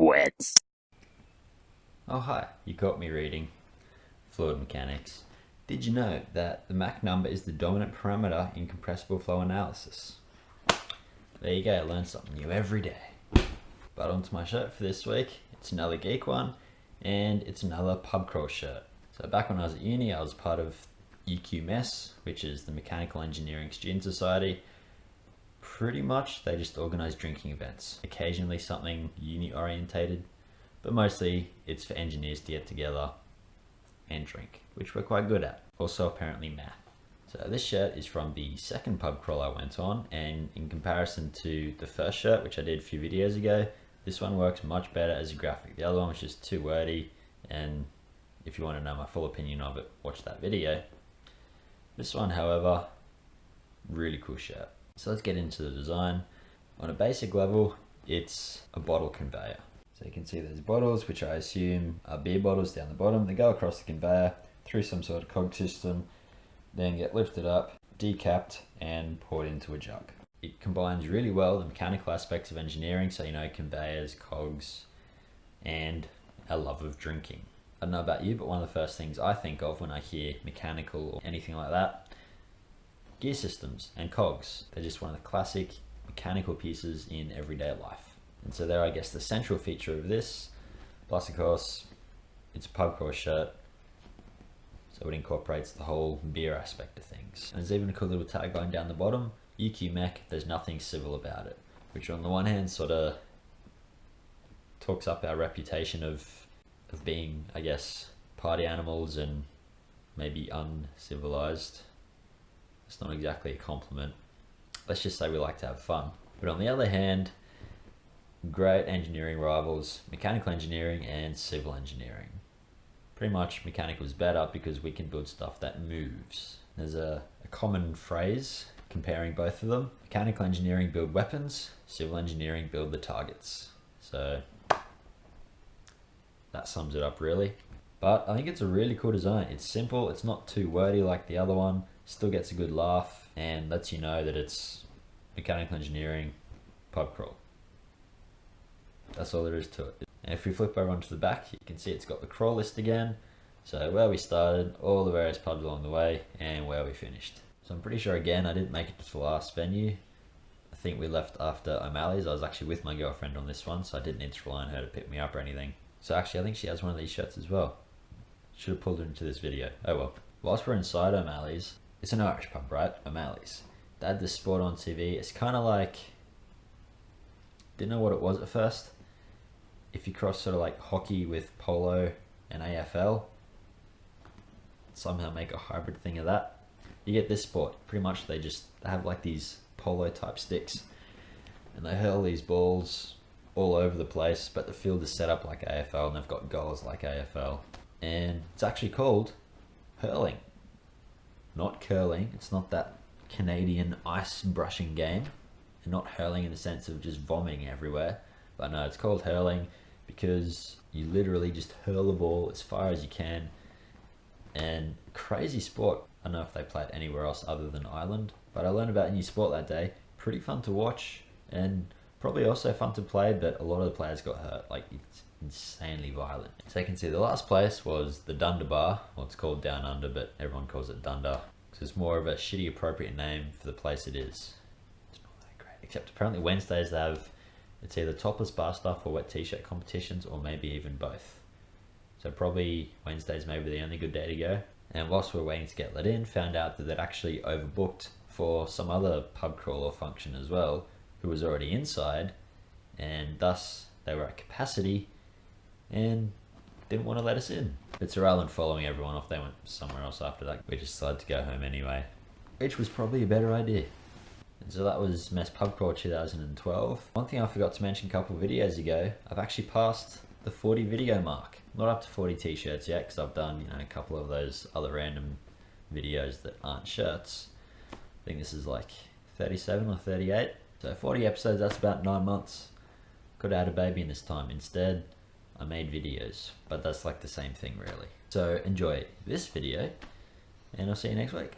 WETS. Oh hi, you caught me reading fluid mechanics. Did you know that the Mach number is the dominant parameter in compressible flow analysis? There you go, learn something new every day. But onto my shirt for this week. It's another Geek one, and it's another pub crawl shirt. So back when I was at uni, I was part of UQMES, which is the Mechanical Engineering Student Society. Pretty much they just organise drinking events, occasionally something uni orientated, but mostly it's for engineers to get together and drink, which we're quite good at. Also apparently math. So this shirt is from the second pub crawl I went on, and in comparison to the first shirt, which I did a few videos ago, this one works much better as a graphic. The other one was just too wordy, and if you want to know my full opinion of it, watch that video. This one, however, really cool shirt. So let's get into the design. On a basic level, it's a bottle conveyor. So you can see there's bottles, which I assume are beer bottles down the bottom. They go across the conveyor through some sort of cog system, then get lifted up, decapped, and poured into a jug. It combines really well the mechanical aspects of engineering, so you know, conveyors, cogs, and a love of drinking. I don't know about you, but one of the first things I think of when I hear mechanical or anything like that, gear systems and cogs. They're just one of the classic mechanical pieces in everyday life. And so they're, I guess, the central feature of this. Plus, of course, it's a pub crawl shirt, so it incorporates the whole beer aspect of things. And there's even a cool little tagline down the bottom, UQ Mech, there's nothing civil about it. Which on the one hand sort of talks up our reputation of being, I guess, party animals and maybe uncivilized. It's not exactly a compliment. Let's just say we like to have fun. But on the other hand, great engineering rivals, mechanical engineering and civil engineering. Pretty much mechanical is better because we can build stuff that moves. There's a common phrase comparing both of them. Mechanical engineering build weapons, civil engineering build the targets. So that sums it up really. But I think it's a really cool design. It's simple, it's not too wordy like the other one, still gets a good laugh, and lets you know that it's mechanical engineering pub crawl. That's all there is to it. And if we flip over onto the back, you can see it's got the crawl list again. So where we started, all the various pubs along the way, and where we finished. So I'm pretty sure again, I didn't make it to the last venue. I think we left after O'Malley's. I was actually with my girlfriend on this one, so I didn't need to rely on her to pick me up or anything. So actually I think she has one of these shirts as well. Should have pulled her into this video. Oh well. Whilst we're inside O'Malley's, it's an Irish pub, right? O'Malley's. They had this sport on TV. It's kind of like, didn't know what it was at first. If you cross sort of like hockey with polo and AFL, somehow make a hybrid thing of that, you get this sport. Pretty much they have like these polo type sticks and they hurl these balls all over the place, but the field is set up like AFL and they've got goals like AFL. And it's actually called hurling, not curling. It's not that Canadian ice brushing game, and not hurling in the sense of just vomiting everywhere. But no, it's called hurling because you literally just hurl the ball as far as you can. And crazy sport. I don't know if they play it anywhere else other than Ireland, but I learned about a new sport that day. Pretty fun to watch and probably also fun to play, but a lot of the players got hurt. Like, it's insanely violent. So you can see the last place was the Dunder Bar. Well, it's called Down Under, but everyone calls it Dunder because it's more of a shitty appropriate name for the place it is. It's not that great. Except apparently Wednesdays they have, it's either topless bar stuff or wet t-shirt competitions, or maybe even both. So probably Wednesday's maybe the only good day to go. And whilst we were waiting to get let in, found out that they'd actually overbooked for some other pub crawl or function as well, who was already inside, and thus they were at capacity and didn't want to let us in. But rather than following everyone off, they went somewhere else after that. We just decided to go home anyway, which was probably a better idea. And so that was Mess Pub Crawl 2012. One thing I forgot to mention a couple of videos ago, I've actually passed the 40 video mark. Not up to 40 t-shirts yet, because I've done, you know, a couple of those other random videos that aren't shirts. I think this is like 37 or 38. So 40 episodes, that's about 9 months. Could have had a baby in this time. Instead, I made videos, but that's like the same thing really. So enjoy this video, and I'll see you next week.